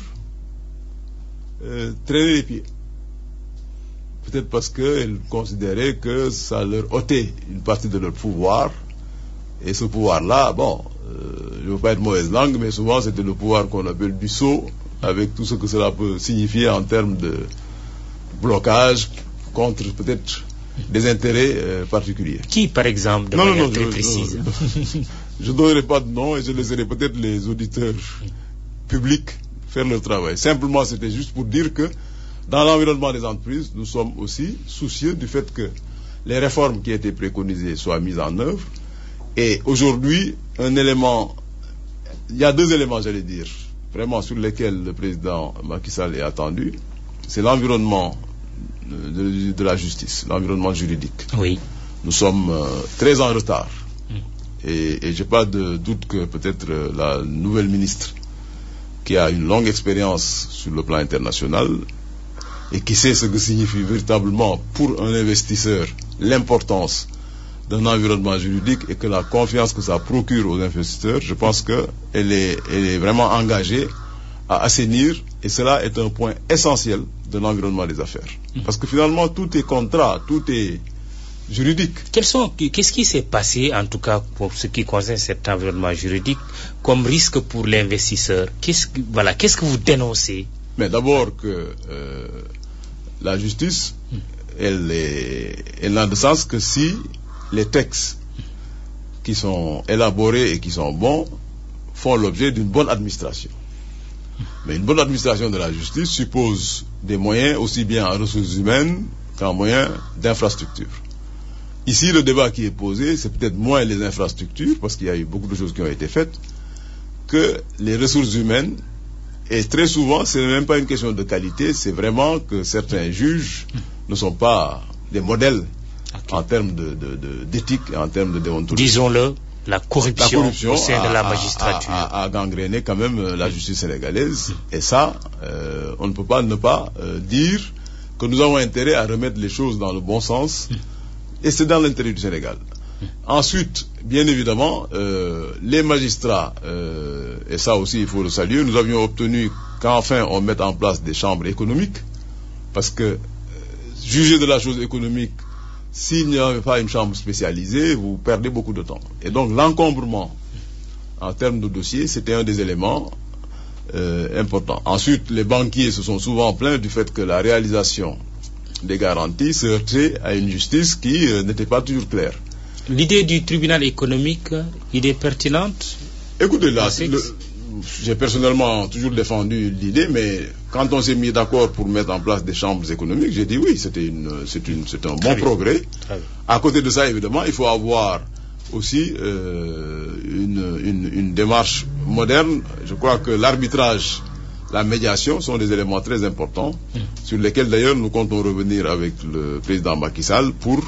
Speaker 4: traînaient les pieds. Peut-être parce qu'ils considéraient que ça leur ôtait une partie de leur pouvoir Et ce pouvoir-là, bon, je ne veux pas être mauvaise langue, mais souvent c'était le pouvoir qu'on appelle du sceau, avec tout ce que cela peut signifier en termes de blocage contre peut-être des intérêts particuliers.
Speaker 3: Qui, par exemple, de manière très précise?
Speaker 4: Je ne donnerai pas de nom et je laisserai peut-être les auditeurs publics faire leur travail. Simplement, c'était juste pour dire que dans l'environnement des entreprises, nous sommes aussi soucieux du fait que les réformes qui étaient préconisées soient mises en œuvre. Et aujourd'hui, il y a deux éléments, j'allais dire, vraiment sur lesquels le président Macky Sall est attendu. C'est l'environnement de la justice, l'environnement juridique.
Speaker 3: Oui.
Speaker 4: Nous sommes très en retard. Et je n'ai pas de doute que peut-être la nouvelle ministre, qui a une longue expérience sur le plan international et qui sait ce que signifie véritablement pour un investisseur l'importance d'un environnement juridique et que la confiance que ça procure aux investisseurs, je pense qu'elle est vraiment engagée à assainir, et cela est un point essentiel de l'environnement des affaires. Parce que finalement, tout est contrat, tout est juridique.
Speaker 3: Qu'est-ce qui s'est passé, en tout cas pour ce qui concerne cet environnement juridique, comme risque pour l'investisseur? Qu'est-ce que vous dénoncez?
Speaker 4: Mais d'abord que la justice, elle n'a de sens que si les textes qui sont élaborés et qui sont bons font l'objet d'une bonne administration. Mais une bonne administration de la justice suppose des moyens aussi bien en ressources humaines qu'en moyens d'infrastructures. Ici, le débat qui est posé, c'est peut-être moins les infrastructures, parce qu'il y a eu beaucoup de choses qui ont été faites, que les ressources humaines. Et très souvent, ce n'est même pas une question de qualité, c'est vraiment que certains juges ne sont pas des modèles en termes d'éthique et en termes de déontologie.
Speaker 3: Disons-le, la corruption au sein de la magistrature
Speaker 4: a gangréné quand même la justice sénégalaise. Et ça, on ne peut pas ne pas dire que nous avons intérêt à remettre les choses dans le bon sens. Et c'est dans l'intérêt du Sénégal. Ensuite, bien évidemment, les magistrats, et ça aussi il faut le saluer, nous avions obtenu qu'enfin on mette en place des chambres économiques, parce que juger de la chose économique, s'il n'y avait pas une chambre spécialisée, vous perdez beaucoup de temps. Et donc l'encombrement en termes de dossiers, c'était un des éléments importants. Ensuite, les banquiers se sont souvent plaints du fait que la réalisation des garanties se heurtait à une justice qui n'était pas toujours claire.
Speaker 3: L'idée du tribunal économique, idée pertinente?
Speaker 4: Écoutez, là, j'ai personnellement toujours défendu l'idée, mais quand on s'est mis d'accord pour mettre en place des chambres économiques, j'ai dit oui, c'est un bon progrès. À côté de ça, évidemment, il faut avoir aussi une démarche moderne. Je crois que l'arbitrage, la médiation sont des éléments très importants sur lesquels d'ailleurs nous comptons revenir avec le président Macky Sall pour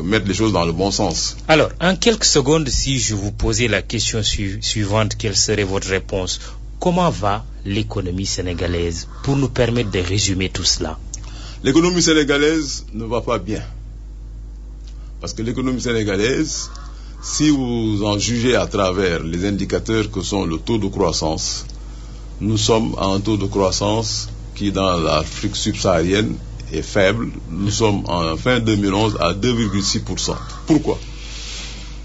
Speaker 4: mettre les choses dans le bon sens.
Speaker 3: Alors, en quelques secondes, si je vous posais la question suivante, quelle serait votre réponse? Comment va l'économie sénégalaise pour nous permettre de résumer tout cela?
Speaker 4: L'économie sénégalaise ne va pas bien. Parce que l'économie sénégalaise, si vous en jugez à travers les indicateurs que sont le taux de croissance, nous sommes à un taux de croissance qui, dans l'Afrique subsaharienne, est faible. Nous sommes en fin 2011 à 2,6%. Pourquoi?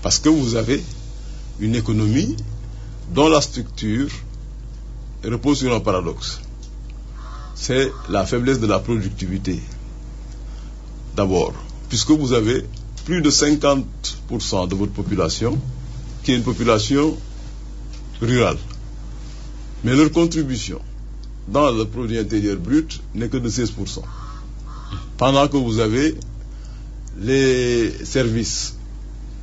Speaker 4: Parce que vous avez une économie dont la structure repose sur un paradoxe. C'est la faiblesse de la productivité. D'abord, puisque vous avez plus de 50% de votre population qui est une population rurale. Mais leur contribution dans le produit intérieur brut n'est que de 16%. Pendant que vous avez les services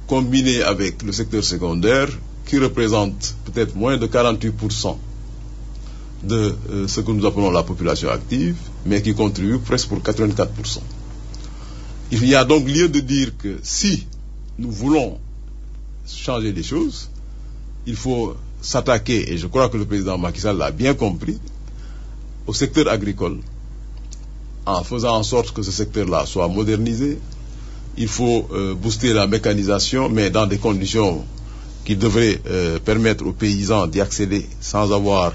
Speaker 4: combinés avec le secteur secondaire qui représentent peut-être moins de 48% de ce que nous appelons la population active, mais qui contribuent presque pour 84%. Il y a donc lieu de dire que si nous voulons changer les choses, il faut s'attaquer, et je crois que le président Macky Sall l'a bien compris, au secteur agricole, en faisant en sorte que ce secteur-là soit modernisé. Il faut booster la mécanisation, mais dans des conditions qui devraient permettre aux paysans d'y accéder sans avoir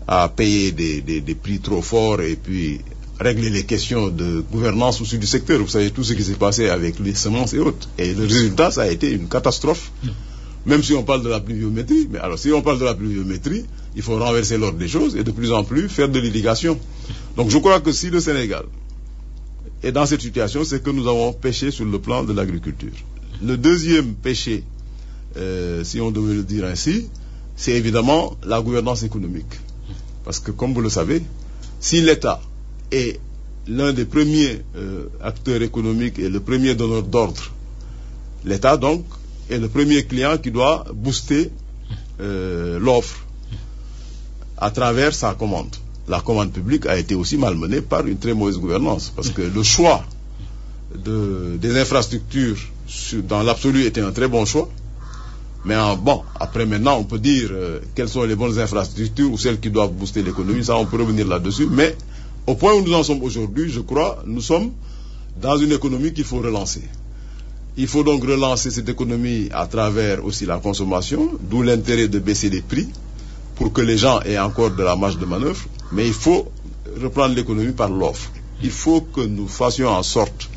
Speaker 4: à payer des prix trop forts, et puis régler les questions de gouvernance au sud du secteur. Vous savez tout ce qui s'est passé avec les semences et autres. Et le résultat, ça a été une catastrophe Même si on parle de la pluviométrie, mais alors si on parle de la pluviométrie, il faut renverser l'ordre des choses et de plus en plus faire de l'irrigation. Donc je crois que si le Sénégal est dans cette situation, c'est que nous avons péché sur le plan de l'agriculture. Le deuxième péché, si on devait le dire ainsi, c'est évidemment la gouvernance économique. Parce que comme vous le savez, si l'État est l'un des premiers acteurs économiques et le premier donneur d'ordre, l'État donc est le premier client qui doit booster l'offre à travers sa commande. La commande publique a été aussi malmenée par une très mauvaise gouvernance, parce que le choix des infrastructures dans l'absolu était un très bon choix. Mais après maintenant, on peut dire quelles sont les bonnes infrastructures ou celles qui doivent booster l'économie, ça on peut revenir là-dessus. Mais au point où nous en sommes aujourd'hui, je crois, nous sommes dans une économie qu'il faut relancer. Il faut donc relancer cette économie à travers aussi la consommation, d'où l'intérêt de baisser les prix pour que les gens aient encore de la marge de manœuvre. Mais il faut reprendre l'économie par l'offre. Il faut que nous fassions en sorte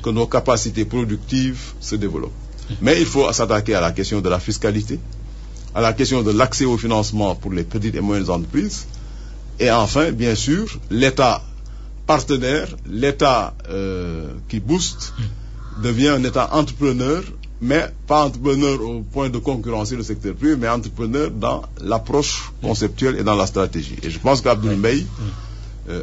Speaker 4: que nos capacités productives se développent. Mais il faut s'attaquer à la question de la fiscalité, à la question de l'accès au financement pour les petites et moyennes entreprises, et enfin, bien sûr, l'État partenaire, l'État qui booste, devient un État entrepreneur, mais pas entrepreneur au point de concurrencer le secteur privé, mais entrepreneur dans l'approche conceptuelle et dans la stratégie. Et je pense qu'Abdoul Mbaye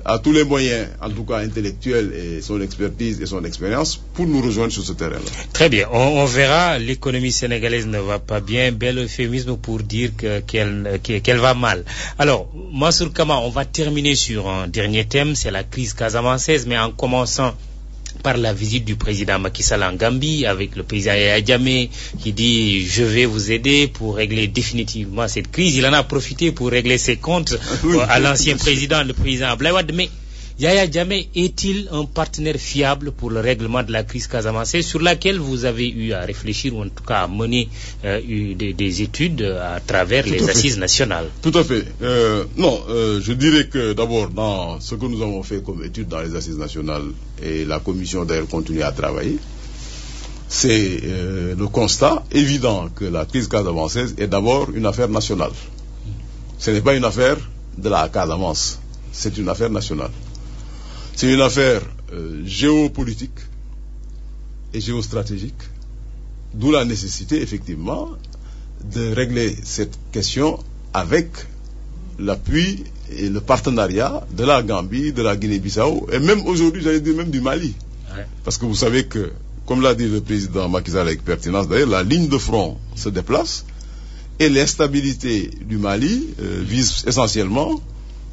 Speaker 4: a tous les moyens, en tout cas intellectuels, et son expertise et son expérience, pour nous rejoindre sur ce terrain-là.
Speaker 3: Très bien. On verra, l'économie sénégalaise ne va pas bien, bel euphémisme pour dire qu'elle va mal. Alors, Mansour Kama, on va terminer sur un dernier thème, c'est la crise casamançaise, mais en commençant par la visite du président Macky Sall en Gambie avec le président Yaya Jammeh qui dit je vais vous aider pour régler définitivement cette crise. Il en a profité pour régler ses comptes à l'ancien président, le président Abdoulaye Wade. Mais Yaya Jammeh est-il un partenaire fiable pour le règlement de la crise casamançaise sur laquelle vous avez eu à réfléchir ou en tout cas à mener des études à travers les assises nationales?
Speaker 4: Tout à fait. Je dirais que d'abord dans ce que nous avons fait comme études dans les assises nationales, et la commission d'ailleurs continue à travailler, c'est le constat évident que la crise casamançaise est d'abord une affaire nationale. Ce n'est pas une affaire de la Casamance, c'est une affaire nationale. C'est une affaire géopolitique et géostratégique, d'où la nécessité effectivement de régler cette question avec l'appui et le partenariat de la Gambie, de la Guinée-Bissau et même aujourd'hui, j'allais dire même du Mali. Ouais. Parce que vous savez que, comme l'a dit le président Macky Sall avec pertinence, d'ailleurs la ligne de front se déplace et l'instabilité du Mali vise essentiellement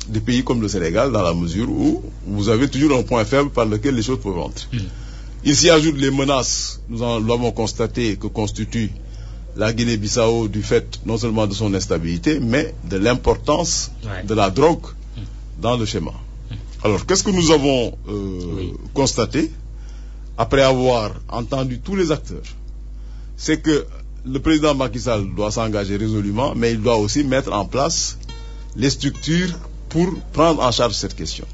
Speaker 4: des pays comme le Sénégal, dans la mesure où vous avez toujours un point faible par lequel les choses peuvent entrer. Il s'y ajoute les menaces, nous l'avons constaté, que constitue la Guinée-Bissau du fait non seulement de son instabilité, mais de l'importance de la drogue dans le schéma. Alors, qu'est-ce que nous avons constaté après avoir entendu tous les acteurs? C'est que le président Macky Sall doit s'engager résolument, mais il doit aussi mettre en place les structures pour prendre en charge cette question.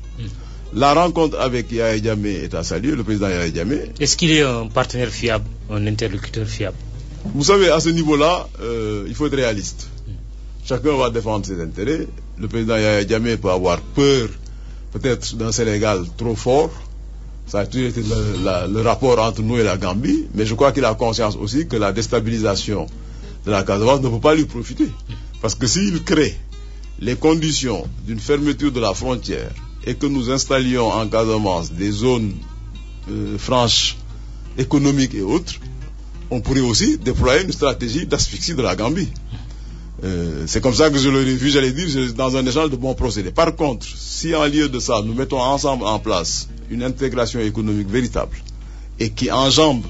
Speaker 4: La rencontre avec Yaya Jammeh est à saluer, le président Yaya Jammeh.
Speaker 3: Est-ce qu'il est un partenaire fiable, un interlocuteur fiable?
Speaker 4: Vous savez, à ce niveau-là, il faut être réaliste. Chacun va défendre ses intérêts. Le président Yaya Jammeh peut avoir peur, peut-être, d'un Sénégal trop fort. Ça a toujours été le rapport entre nous et la Gambie. Mais je crois qu'il a conscience aussi que la déstabilisation de la Casamance ne peut pas lui profiter. Parce que s'il crée les conditions d'une fermeture de la frontière et que nous installions en Casamance des zones franches économiques et autres, on pourrait aussi déployer une stratégie d'asphyxie de la Gambie. C'est comme ça que je l'aurais vu, j'allais dire, dans un échange de bons procédés. Par contre, si en lieu de ça, nous mettons ensemble en place une intégration économique véritable et qui enjambe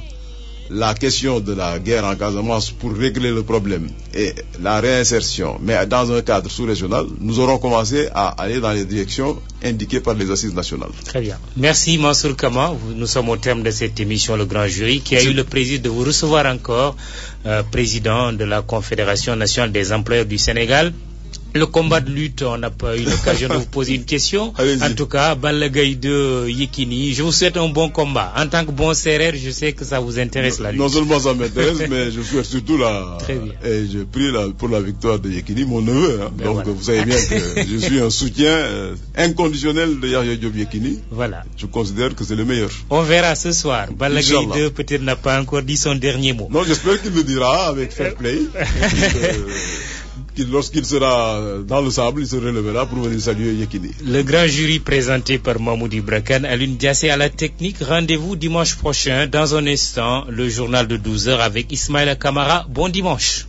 Speaker 4: la question de la guerre en Casamance pour régler le problème et la réinsertion, mais dans un cadre sous-régional, nous aurons commencé à aller dans les directions indiquées par les assises nationales.
Speaker 3: Très bien. Merci Mansour Kama. Nous sommes au terme de cette émission, le Grand Jury, qui a eu le plaisir de vous recevoir encore, président de la Confédération nationale des employeurs du Sénégal. Le combat de lutte, on n'a pas eu l'occasion de vous poser une question. En tout cas, Balla Gaye 2, Yekini, je vous souhaite un bon combat. En tant que bon serrère, je sais que ça vous intéresse la lutte.
Speaker 4: Non seulement ça m'intéresse, mais je souhaite surtout
Speaker 3: Très bien.
Speaker 4: Et je prie pour la victoire de Yekini, mon neveu. Hein. Donc voilà. Vous savez bien que je suis un soutien inconditionnel de Yahya Diop Yekini.
Speaker 3: Voilà.
Speaker 4: Je considère que c'est le meilleur.
Speaker 3: On verra ce soir. Balla Gaye 2 peut-être n'a pas encore dit son dernier mot.
Speaker 4: Non, j'espère qu'il le dira avec fair play. Lorsqu'il sera dans le sable, il se relèvera pour venir saluer Yekini.
Speaker 3: Le grand jury présenté par Mahmoud Ibra Kane, Alioune Diassé à la technique. Rendez-vous dimanche prochain, dans un instant, le journal de 12h avec Ismaïla Kamara. Bon dimanche.